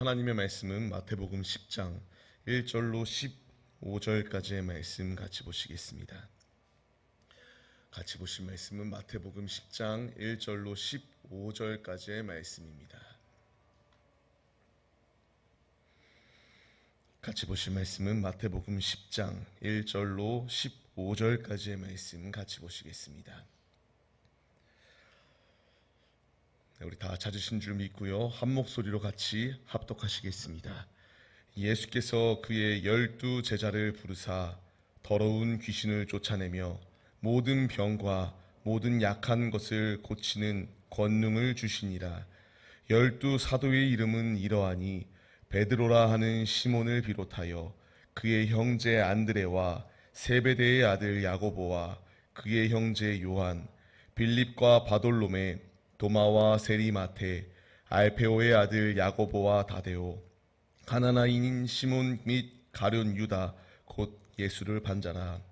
하나님의 말씀은 마태복음 10장 1절로 15절까지의 말씀 같이 보시겠습니다. 같이 보실 말씀은 마태복음 10장 1절로 15절까지의 말씀입니다. 같이 보실 말씀은 마태복음 10장 1절로 15절까지의 말씀 같이 보시겠습니다. 우리 다 찾으신 줄 믿고요. 한 목소리로 같이 합독하시겠습니다. 예수께서 그의 12 제자를 부르사 더러운 귀신을 쫓아내며 모든 병과 모든 약한 것을 고치는 권능을 주시니라. 12 사도의 이름은 이러하니 베드로라 하는 시몬을 비롯하여 그의 형제 안드레와 세베대의 아들 야고보와 그의 형제 요한, 빌립과 바돌로메, 도마와 세리마테, 알페오의 아들 야고보와 다데오, 가나나인인 시몬 및 가룟 유다 곧 예수를 반자라.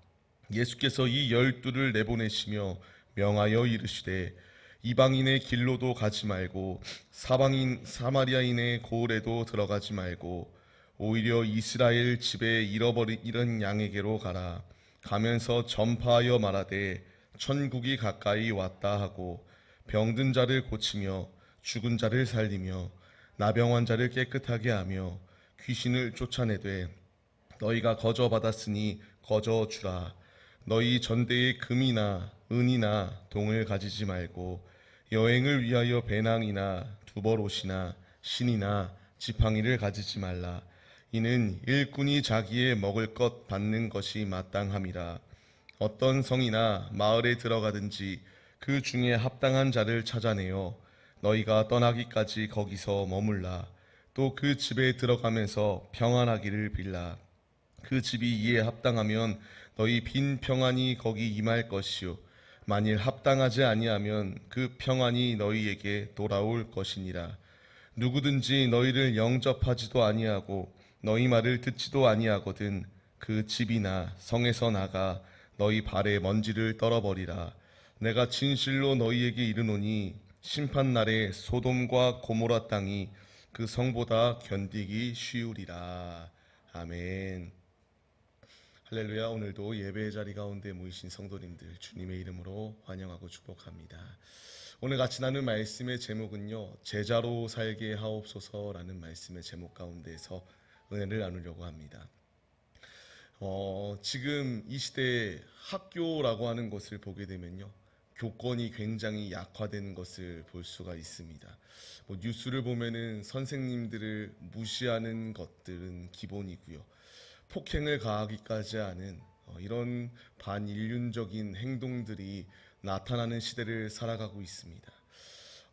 예수께서 이 12를 내보내시며 명하여 이르시되 이방인의 길로도 가지 말고 사마리아인의 고을에도 들어가지 말고 오히려 이스라엘 집에 잃은 양에게로 가라. 가면서 전파하여 말하되 천국이 가까이 왔다 하고 병든 자를 고치며 죽은 자를 살리며 나병한 자를 깨끗하게 하며 귀신을 쫓아내되 너희가 거저 받았으니 거저 주라. 너희 전대에 금이나 은이나 동을 가지지 말고 여행을 위하여 배낭이나 두벌옷이나 신이나 지팡이를 가지지 말라. 이는 일꾼이 자기의 먹을 것 받는 것이 마땅함이라. 어떤 성이나 마을에 들어가든지 그 중에 합당한 자를 찾아내어 너희가 떠나기까지 거기서 머물라. 또 그 집에 들어가면서 평안하기를 빌라. 그 집이 이에 합당하면 너희 빈 평안이 거기 임할 것이요 만일 합당하지 아니하면 그 평안이 너희에게 돌아올 것이니라. 누구든지 너희를 영접하지도 아니하고 너희 말을 듣지도 아니하거든 그 집이나 성에서 나가 너희 발에 먼지를 떨어버리라. 내가 진실로 너희에게 이르노니 심판날에 소돔과 고모라 땅이 그 성보다 견디기 쉬우리라. 아멘. 할렐루야. 오늘도 예배의 자리 가운데 모이신 성도님들 주님의 이름으로 환영하고 축복합니다. 오늘 같이 나눌 말씀의 제목은요, 제자로 살게 하옵소서라는 말씀의 제목 가운데에서 은혜를 나누려고 합니다. 지금 이 시대에 학교라고 하는 것을 보게 되면요, 교권이 굉장히 약화된 것을 볼 수가 있습니다. 뉴스를 보면은 선생님들을 무시하는 것들은 기본이고요. 폭행을 가하기까지 하는 이런 반인륜적인 행동들이 나타나는 시대를 살아가고 있습니다.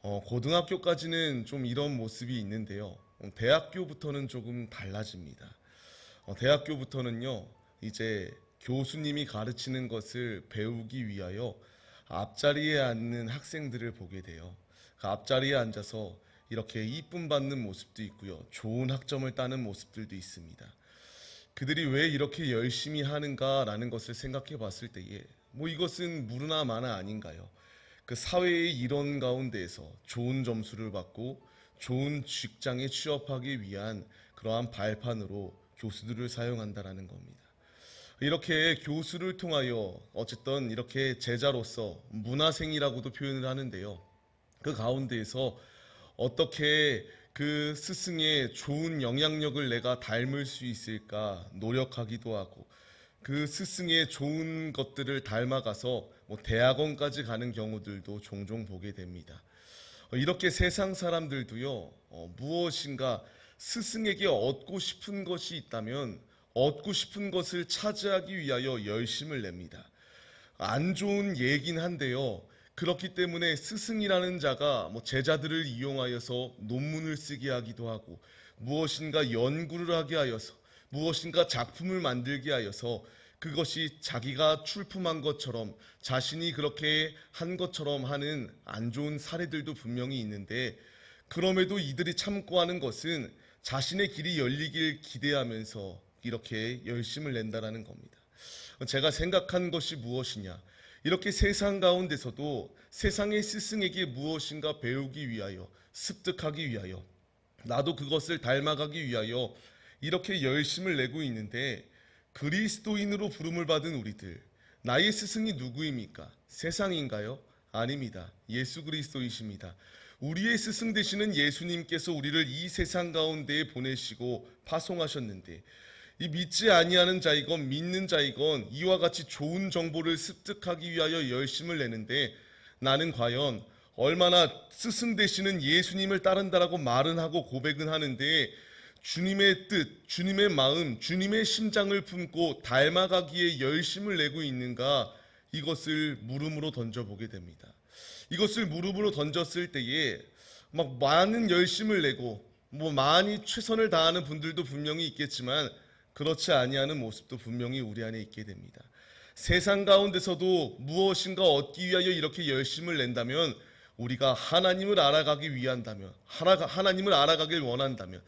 고등학교까지는 좀 이런 모습이 있는데요. 대학교부터는 조금 달라집니다. 대학교부터는요, 이제 교수님이 가르치는 것을 배우기 위하여 앞자리에 앉는 학생들을 보게 돼요. 그 앞자리에 앉아서 이렇게 이쁨 받는 모습도 있고요. 좋은 학점을 따는 모습들도 있습니다. 그들이 왜 이렇게 열심히 하는가라는 것을 생각해 봤을 때에 이것은 무르나 마나 아닌가요? 그 사회의 이론 가운데에서 좋은 점수를 받고 좋은 직장에 취업하기 위한 그러한 발판으로 교수들을 사용한다라는 겁니다. 이렇게 교수를 통하여 어쨌든 이렇게 제자로서 문화생이라고도 표현을 하는데요. 그 가운데에서 어떻게 그 스승의 좋은 영향력을 내가 닮을 수 있을까 노력하기도 하고, 그 스승의 좋은 것들을 닮아가서 대학원까지 가는 경우들도 종종 보게 됩니다. 이렇게 세상 사람들도요, 무엇인가 스승에게 얻고 싶은 것이 있다면 얻고 싶은 것을 차지하기 위하여 열심을 냅니다. 안 좋은 얘긴 한데요, 그렇기 때문에 스승이라는 자가 제자들을 이용하여서 논문을 쓰게 하기도 하고, 무엇인가 연구를 하게 하여서, 무엇인가 작품을 만들게 하여서 그것이 자기가 출품한 것처럼, 자신이 그렇게 한 것처럼 하는 안 좋은 사례들도 분명히 있는데, 그럼에도 이들이 참고하는 것은 자신의 길이 열리길 기대하면서 이렇게 열심을 낸다라는 겁니다. 제가 생각한 것이 무엇이냐, 이렇게 세상 가운데서도 세상의 스승에게 무엇인가 배우기 위하여, 습득하기 위하여 나도 그것을 닮아가기 위하여 이렇게 열심을 내고 있는데, 그리스도인으로 부름을 받은 우리들, 나의 스승이 누구입니까? 세상인가요? 아닙니다. 예수 그리스도이십니다. 우리의 스승 되시는 예수님께서 우리를 이 세상 가운데에 보내시고 파송하셨는데, 이 믿지 아니하는 자이건 믿는 자이건 이와 같이 좋은 정보를 습득하기 위하여 열심을 내는데, 나는 과연 얼마나 스승 되시는 예수님을 따른다라고 말은 하고 고백은 하는데, 주님의 뜻, 주님의 마음, 주님의 심장을 품고 닮아가기에 열심을 내고 있는가, 이것을 물음으로 던져보게 됩니다. 이것을 물음으로 던졌을 때에 막 많은 열심을 내고 많이 최선을 다하는 분들도 분명히 있겠지만, 그렇지 아니하는 모습도 분명히 우리 안에 있게 됩니다. 세상 가운데서도 무엇인가 얻기 위하여 이렇게 열심을 낸다면, 우리가 하나님을 알아가기 위한다면, 하나님을 알아가길 원한다면,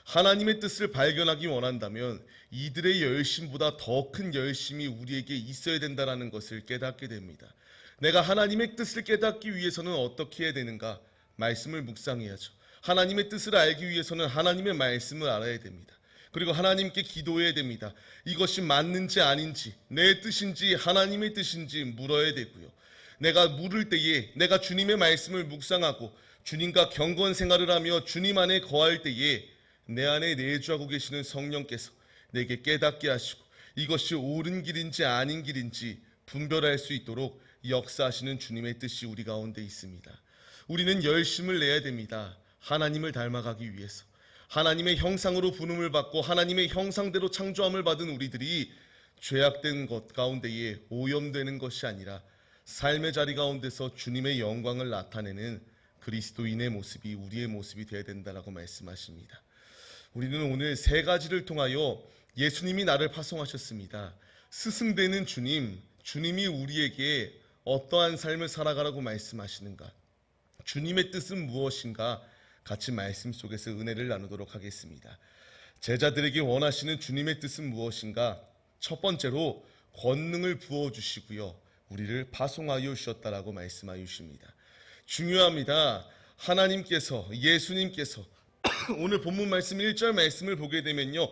하나님의 뜻을 발견하기 원한다면, 이들의 열심보다 더 큰 열심이 우리에게 있어야 된다는 것을 깨닫게 됩니다. 내가 하나님의 뜻을 깨닫기 위해서는 어떻게 해야 되는가? 말씀을 묵상해야죠. 하나님의 뜻을 알기 위해서는 하나님의 말씀을 알아야 됩니다. 그리고 하나님께 기도해야 됩니다. 이것이 맞는지 아닌지, 내 뜻인지 하나님의 뜻인지 물어야 되고요. 내가 물을 때에, 내가 주님의 말씀을 묵상하고 주님과 경건 생활을 하며 주님 안에 거할 때에, 내 안에 내주하고 계시는 성령께서 내게 깨닫게 하시고 이것이 옳은 길인지 아닌 길인지 분별할 수 있도록 역사하시는 주님의 뜻이 우리 가운데 있습니다. 우리는 열심을 내야 됩니다. 하나님을 닮아가기 위해서. 하나님의 형상으로 부름을 받고 하나님의 형상대로 창조함을 받은 우리들이 죄악된 것 가운데에 오염되는 것이 아니라 삶의 자리 가운데서 주님의 영광을 나타내는 그리스도인의 모습이 우리의 모습이 되어야 된다라고 말씀하십니다. 우리는 오늘 세 가지를 통하여 예수님이 나를 파송하셨습니다. 스승되는 주님, 주님이 우리에게 어떠한 삶을 살아가라고 말씀하시는가? 주님의 뜻은 무엇인가? 같이 말씀 속에서 은혜를 나누도록 하겠습니다. 제자들에게 원하시는 주님의 뜻은 무엇인가? 첫 번째로 권능을 부어주시고요, 우리를 파송하여 주셨다라고 말씀하여 주십니다. 중요합니다. 하나님께서, 예수님께서 오늘 본문 말씀 1절 말씀을 보게 되면요,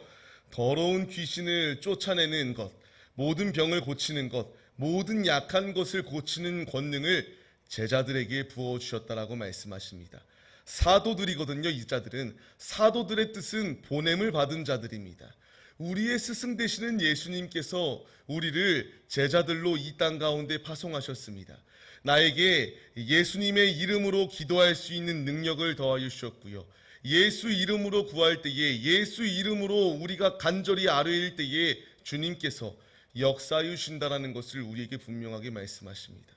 더러운 귀신을 쫓아내는 것, 모든 병을 고치는 것, 모든 약한 것을 고치는 권능을 제자들에게 부어주셨다라고 말씀하십니다. 사도들이거든요. 이 자들은 사도들의 뜻은 보냄을 받은 자들입니다. 우리의 스승 되시는 예수님께서 우리를 제자들로 이 땅 가운데 파송하셨습니다. 나에게 예수님의 이름으로 기도할 수 있는 능력을 더하여 주셨고요, 예수 이름으로 구할 때에, 예수 이름으로 우리가 간절히 아뢰일 때에 주님께서 역사하여 주신다라는 것을 우리에게 분명하게 말씀하십니다.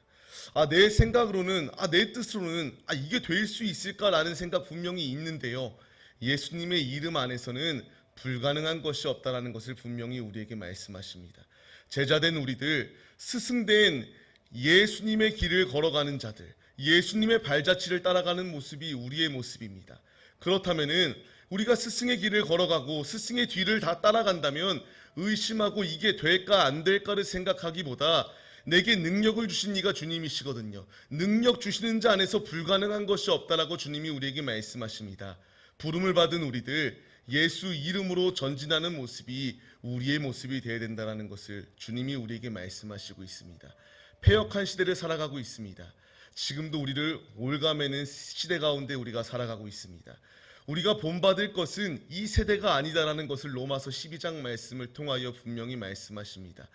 내 생각으로는, 내 뜻으로는 이게 될 수 있을까라는 생각 분명히 있는데요, 예수님의 이름 안에서는 불가능한 것이 없다라는 것을 분명히 우리에게 말씀하십니다. 제자된 우리들, 스승된 예수님의 길을 걸어가는 자들, 예수님의 발자취를 따라가는 모습이 우리의 모습입니다. 그렇다면은 우리가 스승의 길을 걸어가고 스승의 뒤를 다 따라간다면 의심하고 이게 될까 안 될까를 생각하기보다 내게 능력을 주신 이가 주님이시거든요. 능력 주시는 자 안에서 불가능한 것이 없다라고 주님이 우리에게 말씀하십니다. 부름을 받은 우리들, 예수 이름으로 전진하는 모습이 우리의 모습이 되어야 된다는 것을 주님이 우리에게 말씀하시고 있습니다. 패역한 시대를 살아가고 있습니다. 지금도 우리를 올가매는 시대 가운데 우리가 살아가고 있습니다. 우리가 본받을 것은 이 세대가 아니다라는 것을 로마서 12장 말씀을 통하여 분명히 말씀하십니다.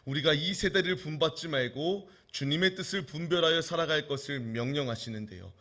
우리가 이 세대를 본받지 말고 주님의 뜻을 분별하여 살아갈 것을 명령하시는데요,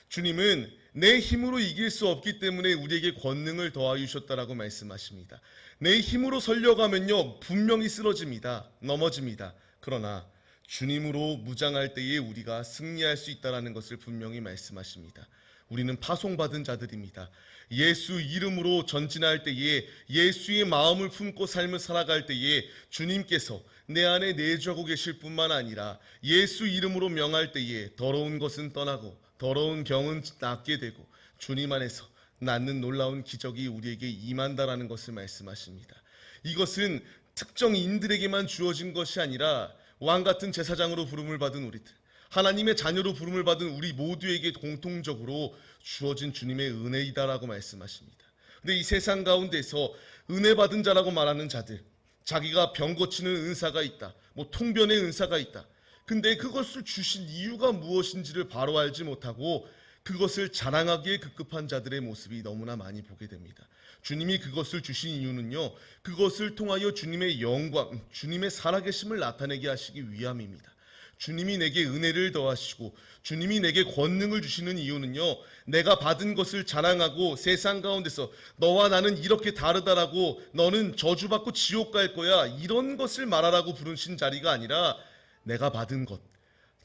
주님은 내 힘으로 이길 수 없기 때문에 우리에게 권능을 더하여 주셨다라고 말씀하십니다. 내 힘으로 설려가면요, 분명히 쓰러집니다. 넘어집니다. 그러나 주님으로 무장할 때에 우리가 승리할 수 있다는 것을 분명히 말씀하십니다. 우리는 파송받은 자들입니다. 예수 이름으로 전진할 때에, 예수의 마음을 품고 삶을 살아갈 때에 주님께서 내 안에 내주하고 계실 뿐만 아니라 예수 이름으로 명할 때에 더러운 것은 떠나고 더러운 병은 낫게 되고 주님 안에서 낫는 놀라운 기적이 우리에게 임한다라는 것을 말씀하십니다. 이것은 특정 인들에게만 주어진 것이 아니라 왕같은 제사장으로 부름을 받은 우리들, 하나님의 자녀로 부름을 받은 우리 모두에게 공통적으로 주어진 주님의 은혜이다라고 말씀하십니다. 근데 이 세상 가운데서 은혜 받은 자라고 말하는 자들, 자기가 병 고치는 은사가 있다, 통변의 은사가 있다. 근데 그것을 주신 이유가 무엇인지를 바로 알지 못하고 그것을 자랑하기에 급급한 자들의 모습이 너무나 많이 보게 됩니다. 주님이 그것을 주신 이유는요, 그것을 통하여 주님의 영광, 주님의 살아계심을 나타내게 하시기 위함입니다. 주님이 내게 은혜를 더하시고 주님이 내게 권능을 주시는 이유는요, 내가 받은 것을 자랑하고 세상 가운데서 너와 나는 이렇게 다르다라고, 너는 저주받고 지옥 갈 거야, 이런 것을 말하라고 부르신 자리가 아니라 내가 받은 것,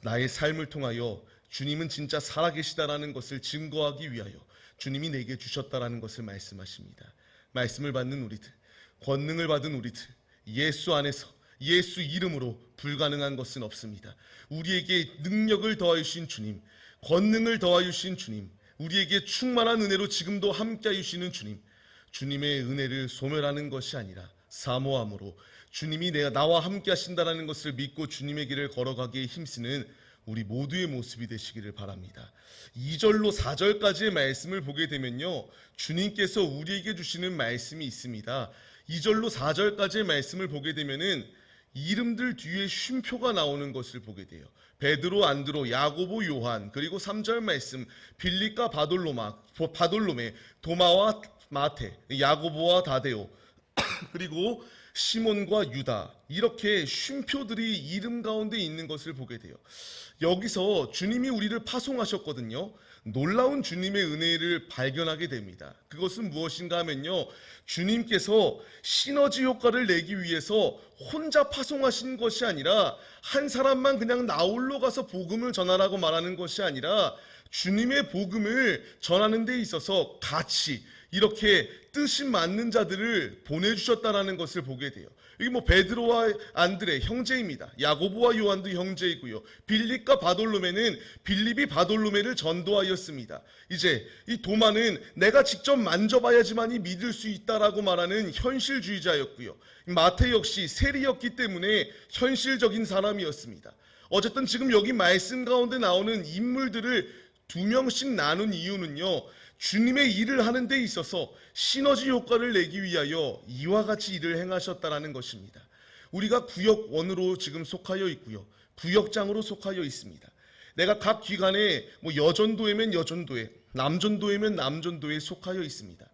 나의 삶을 통하여 주님은 진짜 살아계시다라는 것을 증거하기 위하여 주님이 내게 주셨다라는 것을 말씀하십니다. 말씀을 받는 우리들, 권능을 받은 우리들, 예수 안에서 예수 이름으로 불가능한 것은 없습니다. 우리에게 능력을 더하여 주신 주님, 권능을 더하여 주신 주님, 우리에게 충만한 은혜로 지금도 함께하여 주시는 주님, 주님의 은혜를 소멸하는 것이 아니라 사모함으로 주님이 나와 함께 하신다는 것을 믿고 주님의 길을 걸어가기에 힘쓰는 우리 모두의 모습이 되시기를 바랍니다. 2절로 4절까지의 말씀을 보게 되면요, 주님께서 우리에게 주시는 말씀이 있습니다. 2절로 4절까지의 말씀을 보게 되면은 이름들 뒤에 쉼표가 나오는 것을 보게 돼요. 베드로, 안드로, 야고보, 요한, 그리고 3절 말씀 빌립과 바돌로메, 도마와 마테, 야고보와 다데오, 그리고 시몬과 유다, 이렇게 쉼표들이 이름 가운데 있는 것을 보게 돼요. 여기서 주님이 우리를 파송하셨거든요. 놀라운 주님의 은혜를 발견하게 됩니다. 그것은 무엇인가 하면요, 주님께서 시너지 효과를 내기 위해서 혼자 파송하신 것이 아니라 한 사람만 그냥 나홀로 가서 복음을 전하라고 말하는 것이 아니라 주님의 복음을 전하는 데 있어서 같이 이렇게 뜻이 맞는 자들을 보내주셨다라는 것을 보게 돼요. 여기 베드로와 안드레 형제입니다. 야고보와 요한도 형제이고요. 빌립과 바돌로메는 빌립이 바돌로메를 전도하였습니다. 이제 이 도마는 내가 직접 만져봐야지만이 믿을 수 있다라고 말하는 현실주의자였고요. 마태 역시 세리였기 때문에 현실적인 사람이었습니다. 어쨌든 지금 여기 말씀 가운데 나오는 인물들을 2명씩 나눈 이유는요, 주님의 일을 하는 데 있어서 시너지 효과를 내기 위하여 이와 같이 일을 행하셨다라는 것입니다. 우리가 구역 1으로 지금 속하여 있고요, 구역장으로 속하여 있습니다. 내가 각 기관에 여전도회면 여전도회, 남전도회면 남전도회에 속하여 있습니다.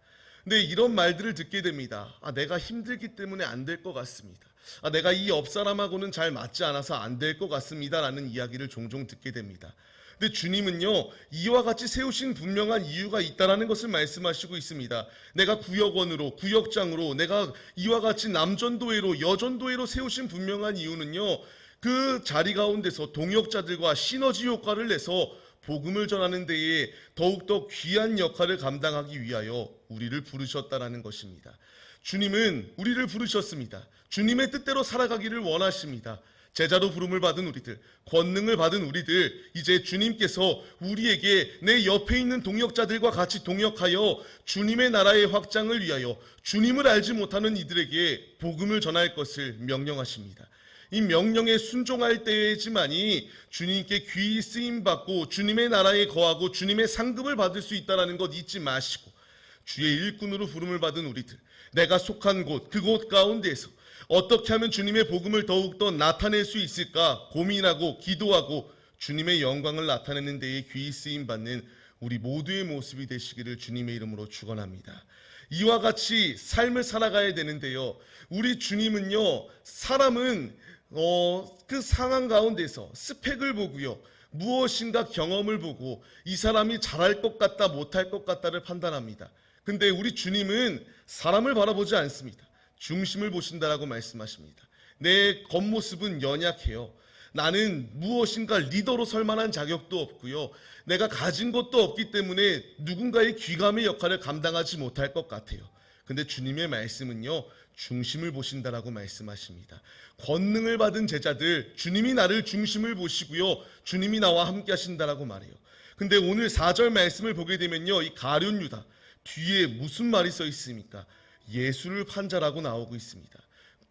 근데 이런 말들을 듣게 됩니다. 내가 힘들기 때문에 안 될 것 같습니다. 내가 이 옆사람하고는 잘 맞지 않아서 안 될 것 같습니다 라는 이야기를 종종 듣게 됩니다. 근데 주님은요, 이와 같이 세우신 분명한 이유가 있다라는 것을 말씀하시고 있습니다. 내가 구역원으로, 구역장으로, 내가 이와 같이 남전도회로, 여전도회로 세우신 분명한 이유는요, 그 자리 가운데서 동역자들과 시너지 효과를 내서 복음을 전하는 데에 더욱더 귀한 역할을 감당하기 위하여 우리를 부르셨다라는 것입니다. 주님은 우리를 부르셨습니다. 주님의 뜻대로 살아가기를 원하십니다. 제자로 부름을 받은 우리들, 권능을 받은 우리들, 이제 주님께서 우리에게 내 옆에 있는 동역자들과 같이 동역하여 주님의 나라의 확장을 위하여 주님을 알지 못하는 이들에게 복음을 전할 것을 명령하십니다. 이 명령에 순종할 때에지만이 주님께 귀히 쓰임받고 주님의 나라에 거하고 주님의 상급을 받을 수 있다는 것 잊지 마시고, 주의 일꾼으로 부름을 받은 우리들, 내가 속한 곳, 그곳 가운데에서 어떻게 하면 주님의 복음을 더욱더 나타낼 수 있을까 고민하고 기도하고 주님의 영광을 나타내는 데에 귀히 쓰임받는 우리 모두의 모습이 되시기를 주님의 이름으로 축원합니다. 이와 같이 삶을 살아가야 되는데요, 우리 주님은요, 사람은 그 상황 가운데서 스펙을 보고요, 무엇인가 경험을 보고 이 사람이 잘할 것 같다 못할 것 같다를 판단합니다. 근데 우리 주님은 사람을 바라보지 않습니다. 중심을 보신다라고 말씀하십니다. 내 겉모습은 연약해요. 나는 무엇인가 리더로 설 만한 자격도 없고요, 내가 가진 것도 없기 때문에 누군가의 귀감의 역할을 감당하지 못할 것 같아요. 근데 주님의 말씀은요, 중심을 보신다라고 말씀하십니다. 권능을 받은 제자들, 주님이 나를 중심을 보시고요, 주님이 나와 함께 하신다라고 말해요. 근데 오늘 4절 말씀을 보게 되면요, 이 가룟 유다 뒤에 무슨 말이 써 있습니까? 예수를 판 자라고 나오고 있습니다.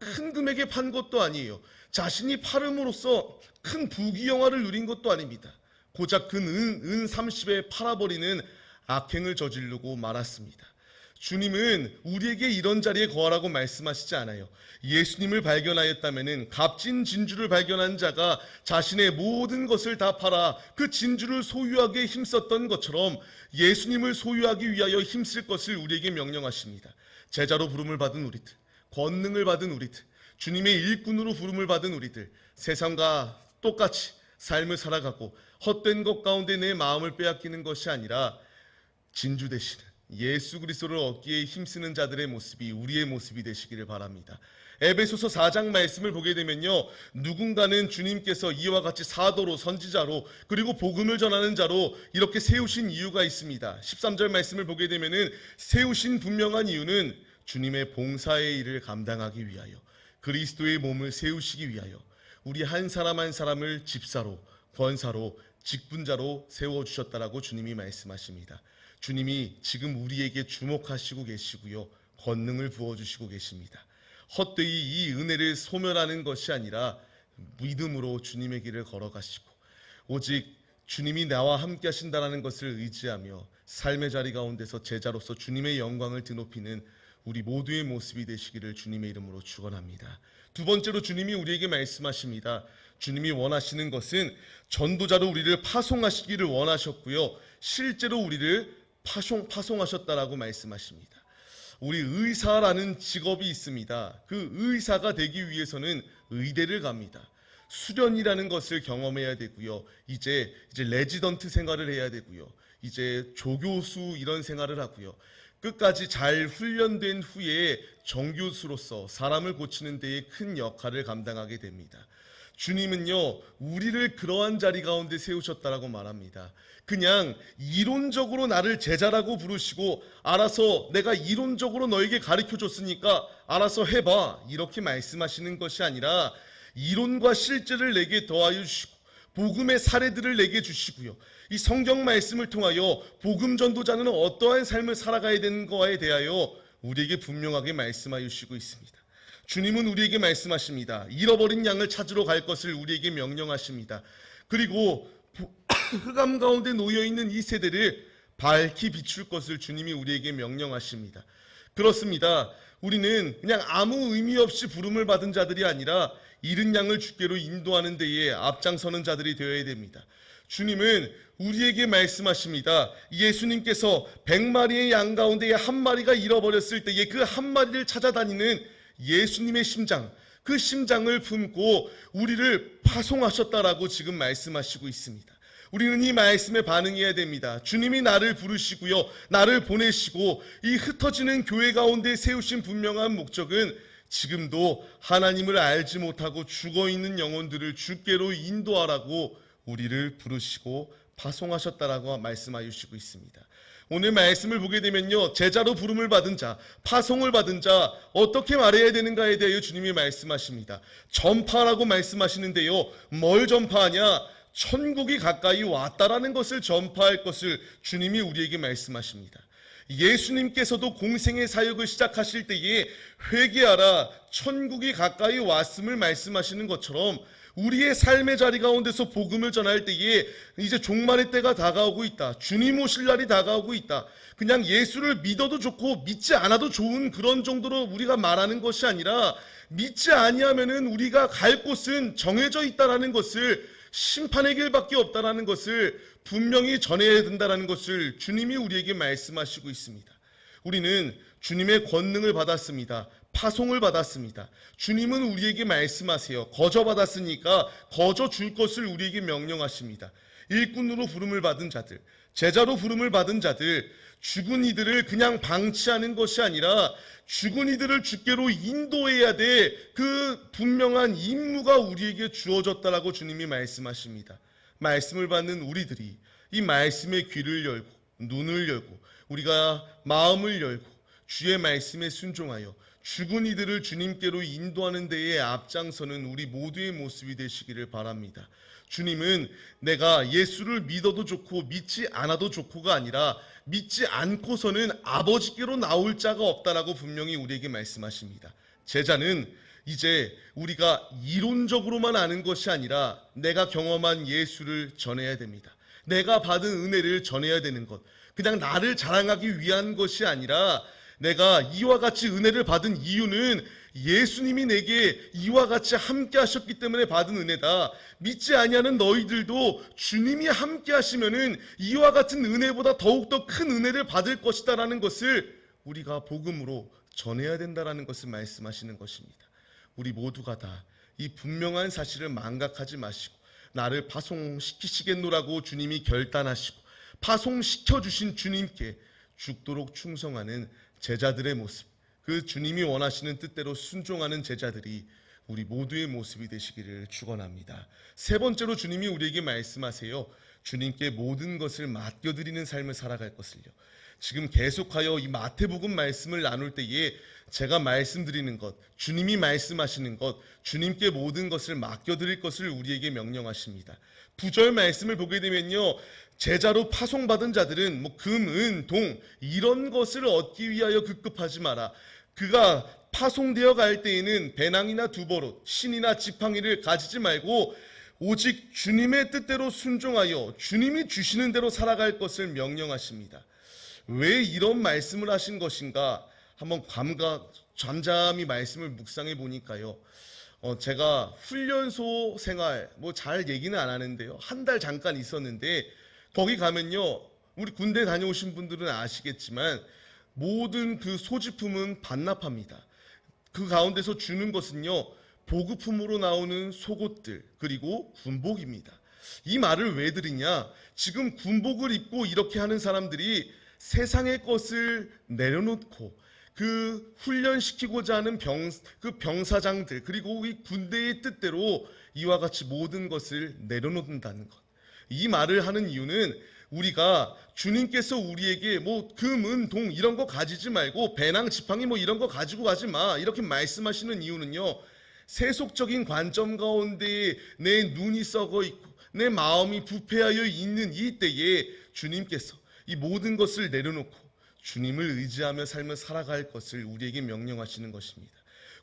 큰 금액에 판 것도 아니에요. 자신이 팔음으로써 큰 부귀영화를 누린 것도 아닙니다. 고작 그 은 30에 팔아버리는 악행을 저지르고 말았습니다. 주님은 우리에게 이런 자리에 거하라고 말씀하시지 않아요. 예수님을 발견하였다면 값진 진주를 발견한 자가 자신의 모든 것을 다 팔아 그 진주를 소유하기에 힘썼던 것처럼 예수님을 소유하기 위하여 힘쓸 것을 우리에게 명령하십니다. 제자로 부름을 받은 우리들, 권능을 받은 우리들, 주님의 일꾼으로 부름을 받은 우리들, 세상과 똑같이 삶을 살아가고 헛된 것 가운데 내 마음을 빼앗기는 것이 아니라 진주 되시는 예수 그리스도를 얻기에 힘쓰는 자들의 모습이 우리의 모습이 되시기를 바랍니다. 에베소서 4장 말씀을 보게 되면요, 누군가는 주님께서 이와 같이 사도로, 선지자로, 그리고 복음을 전하는 자로 이렇게 세우신 이유가 있습니다. 13절 말씀을 보게 되면은 세우신 분명한 이유는 주님의 봉사의 일을 감당하기 위하여, 그리스도의 몸을 세우시기 위하여 우리 한 사람 한 사람을 집사로, 권사로, 직분자로 세워주셨다라고 주님이 말씀하십니다. 주님이 지금 우리에게 주목하시고 계시고요, 권능을 부어주시고 계십니다. 헛되이 이 은혜를 소멸하는 것이 아니라 믿음으로 주님의 길을 걸어가시고 오직 주님이 나와 함께 하신다는 것을 의지하며 삶의 자리 가운데서 제자로서 주님의 영광을 드높이는 우리 모두의 모습이 되시기를 주님의 이름으로 축원합니다. 두 번째로 주님이 우리에게 말씀하십니다. 주님이 원하시는 것은 전도자로 우리를 파송하시기를 원하셨고요, 실제로 우리를 파송하셨다라고 말씀하십니다. 우리 의사라는 직업이 있습니다. 그 의사가 되기 위해서는 의대를 갑니다. 수련이라는 것을 경험해야 되고요, 이제 레지던트 생활을 해야 되고요, 이제 조교수 이런 생활을 하고요, 끝까지 잘 훈련된 후에 정교수로서 사람을 고치는 데에 큰 역할을 감당하게 됩니다. 주님은요, 우리를 그러한 자리 가운데 세우셨다라고 말합니다. 그냥 이론적으로 나를 제자라고 부르시고 알아서 내가 이론적으로 너에게 가르쳐 줬으니까 알아서 해봐 이렇게 말씀하시는 것이 아니라 이론과 실제를 내게 더하여 주시고 복음의 사례들을 내게 주시고요, 이 성경 말씀을 통하여 복음 전도자는 어떠한 삶을 살아가야 되는 거에 대하여 우리에게 분명하게 말씀하여 주시고 있습니다. 주님은 우리에게 말씀하십니다. 잃어버린 양을 찾으러 갈 것을 우리에게 명령하십니다. 그리고 흑암 가운데 놓여있는 이 세대를 밝히 비출 것을 주님이 우리에게 명령하십니다. 그렇습니다. 우리는 그냥 아무 의미 없이 부름을 받은 자들이 아니라 잃은 양을 주께로 인도하는 데에 앞장서는 자들이 되어야 됩니다. 주님은 우리에게 말씀하십니다. 예수님께서 100마리의 양 가운데 한 마리가 잃어버렸을 때에 그 한 마리를 찾아다니는 예수님의 심장, 그 심장을 품고 우리를 파송하셨다라고 지금 말씀하시고 있습니다. 우리는 이 말씀에 반응해야 됩니다. 주님이 나를 부르시고요, 나를 보내시고 이 흩어지는 교회 가운데 세우신 분명한 목적은 지금도 하나님을 알지 못하고 죽어있는 영혼들을 주께로 인도하라고 우리를 부르시고 파송하셨다라고 말씀하여 주시고 있습니다. 오늘 말씀을 보게 되면요, 제자로 부름을 받은 자, 파송을 받은 자 어떻게 말해야 되는가에 대하여 주님이 말씀하십니다. 전파라고 말씀하시는데요, 뭘 전파하냐? 천국이 가까이 왔다라는 것을 전파할 것을 주님이 우리에게 말씀하십니다. 예수님께서도 공생의 사역을 시작하실 때에 회개하라, 천국이 가까이 왔음을 말씀하시는 것처럼 우리의 삶의 자리 가운데서 복음을 전할 때에 이제 종말의 때가 다가오고 있다, 주님 오실 날이 다가오고 있다, 그냥 예수를 믿어도 좋고 믿지 않아도 좋은 그런 정도로 우리가 말하는 것이 아니라 믿지 아니하면은 우리가 갈 곳은 정해져 있다라는 것을, 심판의 길밖에 없다라는 것을 분명히 전해야 된다라는 것을 주님이 우리에게 말씀하시고 있습니다. 우리는 주님의 권능을 받았습니다. 파송을 받았습니다. 주님은 우리에게 말씀하세요. 거저 받았으니까 거저 줄 것을 우리에게 명령하십니다. 일꾼으로 부름을 받은 자들, 제자로 부름을 받은 자들, 죽은 이들을 그냥 방치하는 것이 아니라 죽은 이들을 주께로 인도해야 될 그 분명한 임무가 우리에게 주어졌다라고 주님이 말씀하십니다. 말씀을 받는 우리들이 이 말씀의 귀를 열고 눈을 열고 우리가 마음을 열고 주의 말씀에 순종하여 죽은 이들을 주님께로 인도하는 데에 앞장서는 우리 모두의 모습이 되시기를 바랍니다. 주님은 내가 예수를 믿어도 좋고 믿지 않아도 좋고가 아니라 믿지 않고서는 아버지께로 나올 자가 없다라고 분명히 우리에게 말씀하십니다. 제자는 이제 우리가 이론적으로만 아는 것이 아니라 내가 경험한 예수를 전해야 됩니다. 내가 받은 은혜를 전해야 되는 것. 그냥 나를 자랑하기 위한 것이 아니라 내가 이와 같이 은혜를 받은 이유는 예수님이 내게 이와 같이 함께 하셨기 때문에 받은 은혜다. 믿지 아니하는 너희들도 주님이 함께 하시면은 이와 같은 은혜보다 더욱더 큰 은혜를 받을 것이다라는 것을 우리가 복음으로 전해야 된다라는 것을 말씀하시는 것입니다. 우리 모두가 다 이 분명한 사실을 망각하지 마시고 나를 파송시키시겠노라고 주님이 결단하시고 파송시켜 주신 주님께 죽도록 충성하는 제자들의 모습, 그 주님이 원하시는 뜻대로 순종하는 제자들이 우리 모두의 모습이 되시기를 축원합니다. 세 번째로 주님이 우리에게 말씀하세요. 주님께 모든 것을 맡겨드리는 삶을 살아갈 것을요. 지금 계속하여 이 마태복음 말씀을 나눌 때에 제가 말씀드리는 것, 주님이 말씀하시는 것, 주님께 모든 것을 맡겨드릴 것을 우리에게 명령하십니다. 9절 말씀을 보게 되면요, 제자로 파송받은 자들은 금, 은, 동 이런 것을 얻기 위하여 급급하지 마라. 그가 파송되어 갈 때에는 배낭이나 두버릇, 신이나 지팡이를 가지지 말고 오직 주님의 뜻대로 순종하여 주님이 주시는 대로 살아갈 것을 명령하십니다. 왜 이런 말씀을 하신 것인가? 한번 잠잠히 말씀을 묵상해 보니까요. 제가 훈련소 생활 잘 얘기는 안 하는데요. 한 달 잠깐 있었는데 거기 가면요. 우리 군대 다녀오신 분들은 아시겠지만 모든 그 소지품은 반납합니다. 그 가운데서 주는 것은요. 보급품으로 나오는 속옷들 그리고 군복입니다. 이 말을 왜 드리냐? 지금 군복을 입고 이렇게 하는 사람들이 세상의 것을 내려놓고 그 훈련시키고자 하는 병사장들 그리고 이 군대의 뜻대로 이와 같이 모든 것을 내려놓는다는 것. 이 말을 하는 이유는 우리가 주님께서 우리에게 금, 은, 동 이런 거 가지지 말고 배낭, 지팡이 이런 거 가지고 가지 마 이렇게 말씀하시는 이유는요. 세속적인 관점 가운데 내 눈이 썩어 있고 내 마음이 부패하여 있는 이 때에 주님께서 이 모든 것을 내려놓고 주님을 의지하며 삶을 살아갈 것을 우리에게 명령하시는 것입니다.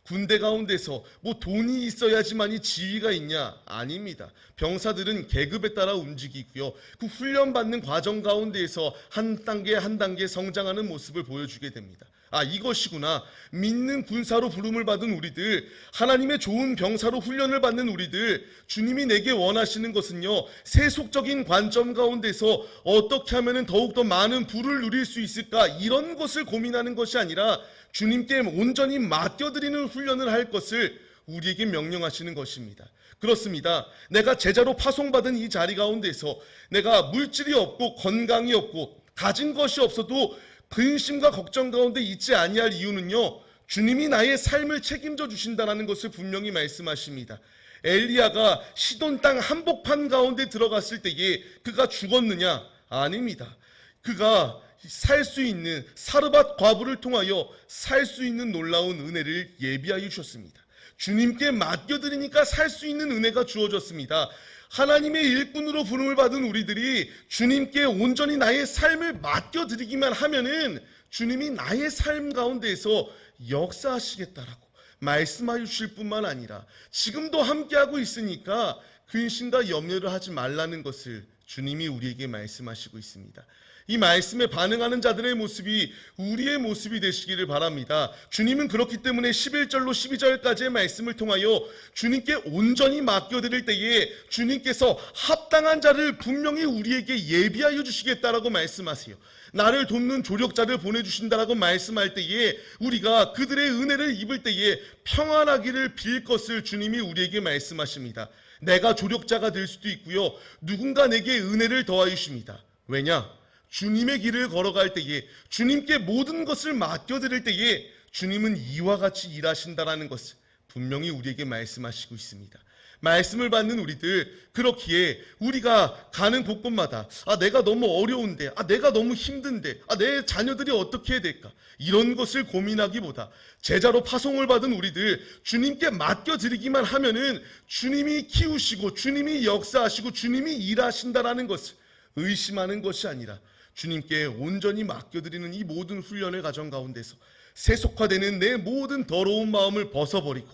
군대 가운데서 돈이 있어야지만이 지위가 있냐? 아닙니다. 병사들은 계급에 따라 움직이고요. 그 훈련받는 과정 가운데에서 한 단계 한 단계 성장하는 모습을 보여주게 됩니다. 이것이구나. 믿는 군사로 부름을 받은 우리들, 하나님의 좋은 병사로 훈련을 받는 우리들, 주님이 내게 원하시는 것은요, 세속적인 관점 가운데서 어떻게 하면 더욱더 많은 부를 누릴 수 있을까? 이런 것을 고민하는 것이 아니라 주님께 온전히 맡겨드리는 훈련을 할 것을 우리에게 명령하시는 것입니다. 그렇습니다. 내가 제자로 파송받은 이 자리 가운데서 내가 물질이 없고 건강이 없고 가진 것이 없어도 근심과 걱정 가운데 있지 아니할 이유는요. 주님이 나의 삶을 책임져 주신다는 것을 분명히 말씀하십니다. 엘리야가 시돈 땅 한복판 가운데 들어갔을 때에 그가 죽었느냐? 아닙니다. 그가 살 수 있는 사르밧 과부를 통하여 살 수 있는 놀라운 은혜를 예비하여 주셨습니다. 주님께 맡겨드리니까 살 수 있는 은혜가 주어졌습니다. 하나님의 일꾼으로 부름을 받은 우리들이 주님께 온전히 나의 삶을 맡겨드리기만 하면은 주님이 나의 삶 가운데에서 역사하시겠다라고 말씀하여 주실 뿐만 아니라 지금도 함께하고 있으니까 근심과 염려를 하지 말라는 것을 주님이 우리에게 말씀하시고 있습니다. 이 말씀에 반응하는 자들의 모습이 우리의 모습이 되시기를 바랍니다. 주님은 그렇기 때문에 11절로 12절까지의 말씀을 통하여 주님께 온전히 맡겨드릴 때에 주님께서 합당한 자를 분명히 우리에게 예비하여 주시겠다라고 말씀하세요. 나를 돕는 조력자를 보내주신다라고 말씀할 때에 우리가 그들의 은혜를 입을 때에 평안하기를 빌 것을 주님이 우리에게 말씀하십니다. 내가 조력자가 될 수도 있고요. 누군가 내게 은혜를 더하여 주십니다. 왜냐? 주님의 길을 걸어갈 때에 주님께 모든 것을 맡겨드릴 때에 주님은 이와 같이 일하신다라는 것을 분명히 우리에게 말씀하시고 있습니다. 말씀을 받는 우리들 그렇기에 우리가 가는 곳곳마다 내가 너무 어려운데 내가 너무 힘든데 내 자녀들이 어떻게 해야 될까 이런 것을 고민하기보다 제자로 파송을 받은 우리들 주님께 맡겨드리기만 하면은 주님이 키우시고 주님이 역사하시고 주님이 일하신다라는 것을 의심하는 것이 아니라 주님께 온전히 맡겨드리는 이 모든 훈련의 과정 가운데서 세속화되는 내 모든 더러운 마음을 벗어버리고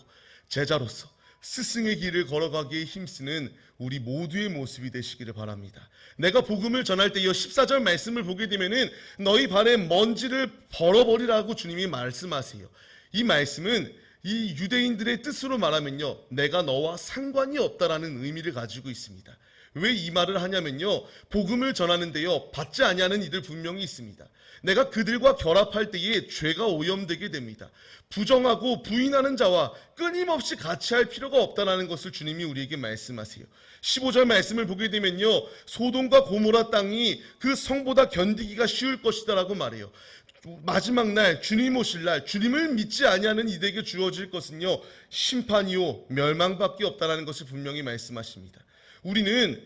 제자로서 스승의 길을 걸어가기에 힘쓰는 우리 모두의 모습이 되시기를 바랍니다. 내가 복음을 전할 때 이 14절 말씀을 보게 되면은 너희 발에 먼지를 벌어버리라고 주님이 말씀하세요. 이 말씀은 이 유대인들의 뜻으로 말하면요, 내가 너와 상관이 없다라는 의미를 가지고 있습니다. 왜 이 말을 하냐면요, 복음을 전하는데요, 받지 아니하는 이들 분명히 있습니다. 내가 그들과 결합할 때에 죄가 오염되게 됩니다. 부정하고 부인하는 자와 끊임없이 같이 할 필요가 없다는 것을 주님이 우리에게 말씀하세요. 15절 말씀을 보게 되면요, 소돔과 고모라 땅이 그 성보다 견디기가 쉬울 것이다라고 말해요. 마지막 날, 주님 오실 날, 주님을 믿지 아니하는 이들에게 주어질 것은요, 심판이요 멸망밖에 없다는 것을 분명히 말씀하십니다. 우리는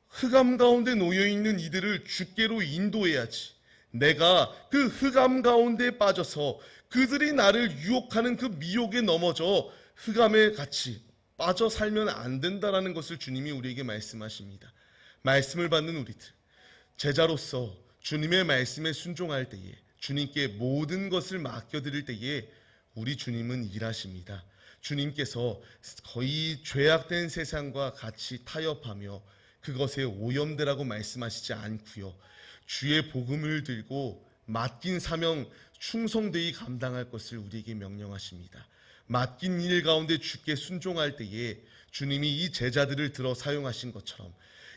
흑암 가운데 놓여있는 이들을 주께로 인도해야지, 내가 그 흑암 가운데 빠져서 그들이 나를 유혹하는 그 미혹에 넘어져 흑암에 같이 빠져 살면 안 된다라는 것을 주님이 우리에게 말씀하십니다. 말씀을 받는 우리들, 제자로서 주님의 말씀에 순종할 때에, 주님께 모든 것을 맡겨드릴 때에 우리 주님은 일하십니다. 주님께서 거의 죄악된 세상과 같이 타협하며 그것에 오염되라고 말씀하시지 않고요, 주의 복음을 들고 맡긴 사명 충성되이 감당할 것을 우리에게 명령하십니다. 맡긴 일 가운데 주께 순종할 때에 주님이 이 제자들을 들어 사용하신 것처럼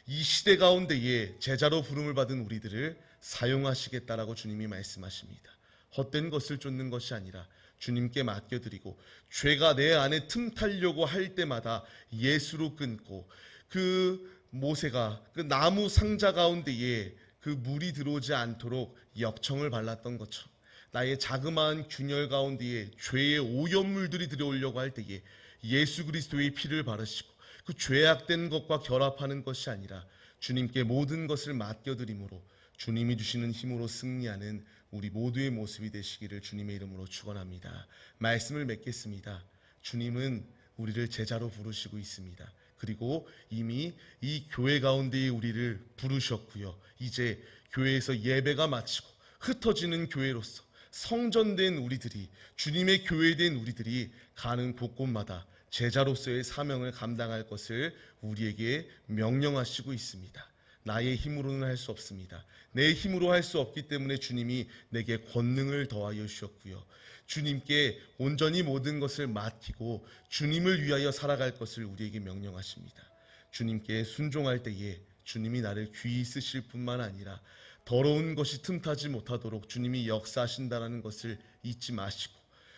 이 시대 가운데에 제자로 부름을 받은 우리들을 사용하시겠다라고 주님이 말씀하십니다. 헛된 것을 쫓는 것이 아니라 주님께 맡겨드리고, 죄가 내 안에 틈타려고 할 때마다 예수로 끊고, 그 모세가 그 나무 상자 가운데에 그 물이 들어오지 않도록 역청을 발랐던 것처럼 나의 자그마한 균열 가운데에 죄의 오염물들이 들어오려고 할 때에 예수 그리스도의 피를 바르시고 그 죄악된 것과 결합하는 것이 아니라 주님께 모든 것을 맡겨드림으로 주님이 주시는 힘으로 승리하는 우리 모두의 모습이 되시기를 주님의 이름으로 축원합니다. 말씀을 맺겠습니다. 주님은 우리를 제자로 부르시고 있습니다. 그리고 이미 이 교회 가운데에 우리를 부르셨고요, 이제 교회에서 예배가 마치고 흩어지는 교회로서 성전된 우리들이, 주님의 교회된 우리들이 가는 곳곳마다 제자로서의 사명을 감당할 것을 우리에게 명령하시고 있습니다. 나의 힘으로는 할 수 없습니다. 내 힘으로 할 수 없기 때문에 주님이 내게 권능을 더하여 주셨고요, 주님께 온전히 모든 것을 맡기고 주님을 위하여 살아갈 것을 우리에게 명령하십니다. 주님께 순종할 때에 주님이 나를 귀히 쓰실 뿐만 아니라 더러운 것이 틈타지 못하도록 주님이 역사하신다는 것을 잊지 마시고,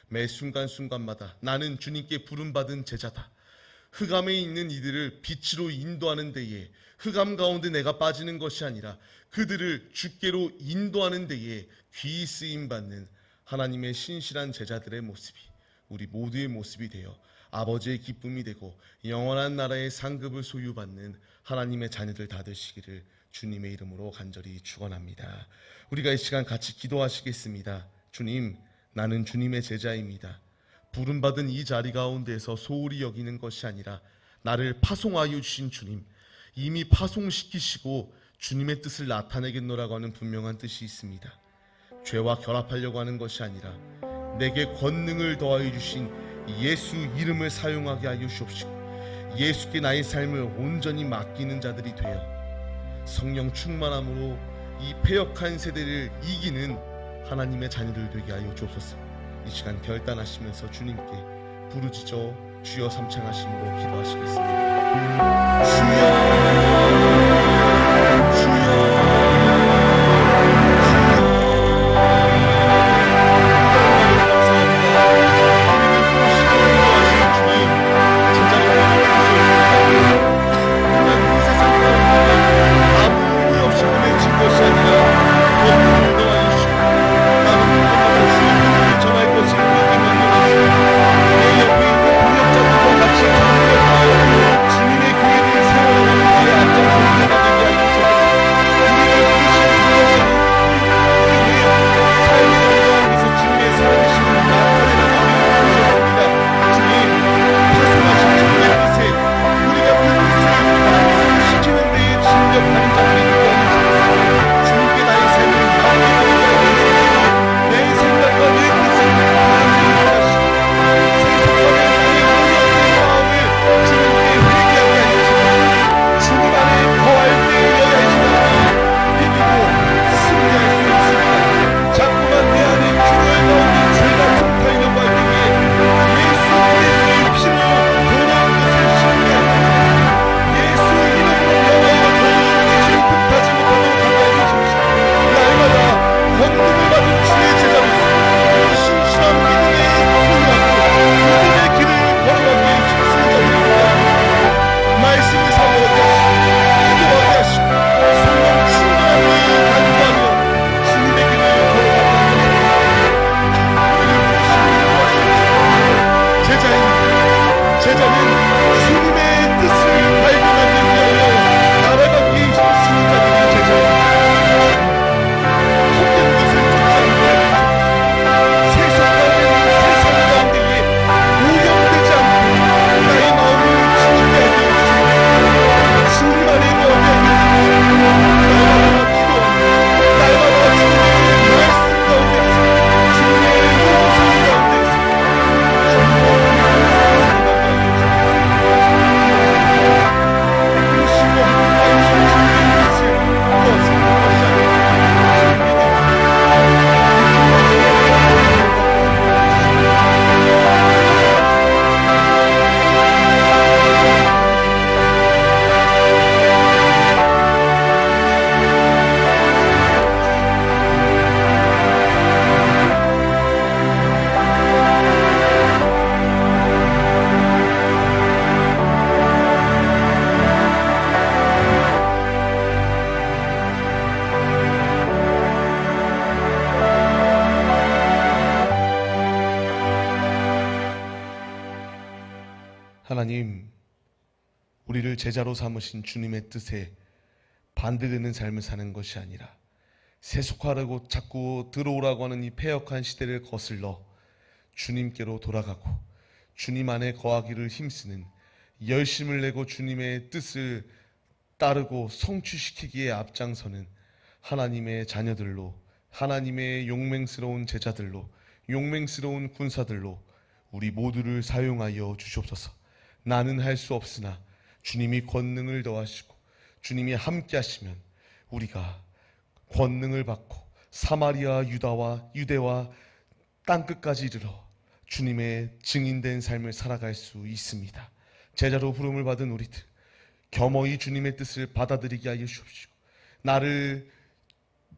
매 순간순간마다 나는 주님께 부름받은 제자다, 흑암에 있는 이들을 빛으로 인도하는 데에 흑암 가운데 내가 빠지는 것이 아니라 그들을 주께로 인도하는 데에 귀히 쓰임받는 하나님의 신실한 제자들의 모습이 우리 모두의 모습이 되어 아버지의 기쁨이 되고 영원한 나라의 상급을 소유받는 하나님의 자녀들 다 되시기를 주님의 이름으로 간절히 축원합니다. 우리가 이 시간 같이 기도하시겠습니다. 주님, 나는 주님의 제자입니다. 부름받은 이 자리 가운데에서 소홀히 여기는 것이 아니라 나를 파송하여 주신 주님, 이미 파송시키시고 주님의 뜻을 나타내겠노라고 하는 분명한 뜻이 있습니다. 죄와 결합하려고 하는 것이 아니라 내게 권능을 더하여 주신 예수 이름을 사용하게 하여 주옵시고, 예수께 나의 삶을 온전히 맡기는 자들이 되어 성령 충만함으로 이 패역한 세대를 이기는 하나님의 자녀들 되게 하여 주옵소서. 이 시간 결단하시면서 주님께 부르짖어 주여 삼창하심으로 기도하시겠습니다. 주여 주님의 교회를 세워나가는 길에 앞장서게 하여 주옵소서. 하나님, 우리를 제자로 삼으신 주님의 뜻에 반대되는 삶을 사는 것이 아니라 세속화라고 자꾸 들어오라고 하는 이 패역한 시대를 거슬러 주님께로 돌아가고 주님 안에 거하기를 힘쓰는, 열심을 내고 주님의 뜻을 따르고 성취시키기에 앞장서는 하나님의 자녀들로, 하나님의 용맹스러운 제자들로, 용맹스러운 군사들로 우리 모두를 사용하여 주시옵소서. 나는 할 수 없으나 주님이 권능을 더하시고 주님이 함께 하시면 우리가 권능을 받고 사마리아 유대와 땅끝까지 이르러 주님의 증인된 삶을 살아갈 수 있습니다. 제자로 부름을 받은 우리들, 겸허히 주님의 뜻을 받아들이게 하여 주옵시고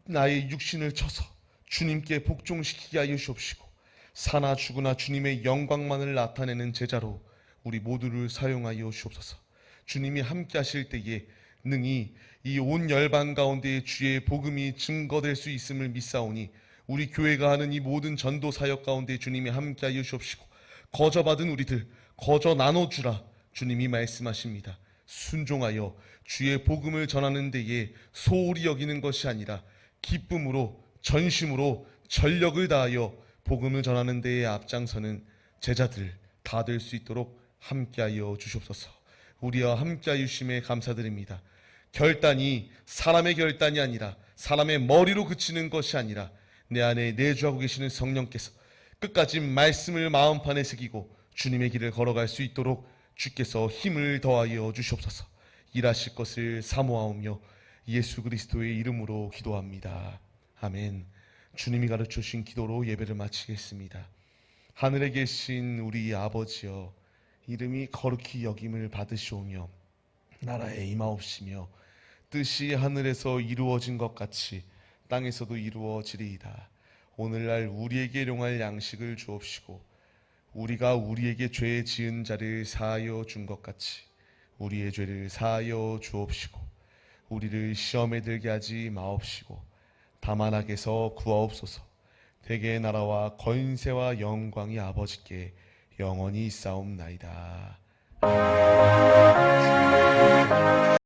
나의 육신을 쳐서 주님께 복종시키게 하여 주옵시고 사나 죽으나 주님의 영광만을 나타내는 제자로 우리 모두를 사용하여 주옵소서. 주님이 함께 하실 때에 능히 이 온 열방 가운데 주의 복음이 증거될 수 있음을 믿사오니 우리 교회가 하는 이 모든 전도 사역 가운데 주님이 함께 하여 주옵시고 거저 받은 우리들 거저 나눠주라 주님이 말씀하십니다. 순종하여 주의 복음을 전하는 데에 소홀히 여기는 것이 아니라 기쁨으로 전심으로 전력을 다하여 복음을 전하는 데에 앞장서는 제자들 다 될 수 있도록 함께하여 주시옵소서. 우리와 함께하여 주심에 감사드립니다. 결단이 사람의 결단이 아니라 사람의 머리로 그치는 것이 아니라 내 안에 내주하고 계시는 성령께서 끝까지 말씀을 마음판에 새기고 주님의 길을 걸어갈 수 있도록 주께서 힘을 더하여 주시옵소서. 일하실 것을 사모하오며 예수 그리스도의 이름으로 기도합니다. 아멘. 주님이 가르쳐 주신 기도로 예배를 마치겠습니다. 하늘에 계신 우리 아버지여, 이름이 거룩히 여김을 받으시오며 나라에 임하옵시며 뜻이 하늘에서 이루어진 것 같이 땅에서도 이루어지리이다. 오늘날 우리에게 일용할 양식을 주옵시고 우리가 우리에게 죄 지은 자를 사하여 준 것 같이 우리의 죄를 사하여 주옵시고 우리를 시험에 들게 하지 마옵시고 다만 악에서 구하옵소서. 대개의 나라와 권세와 영광이 아버지께 영원히 있사옵나이다.